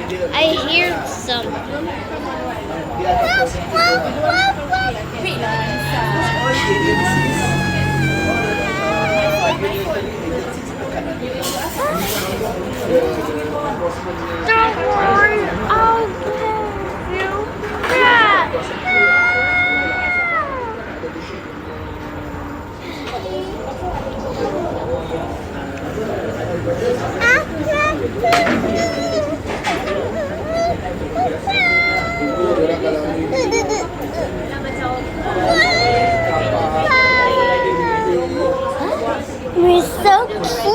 I hear some. Don't worry, I'll give you that. We're so cute.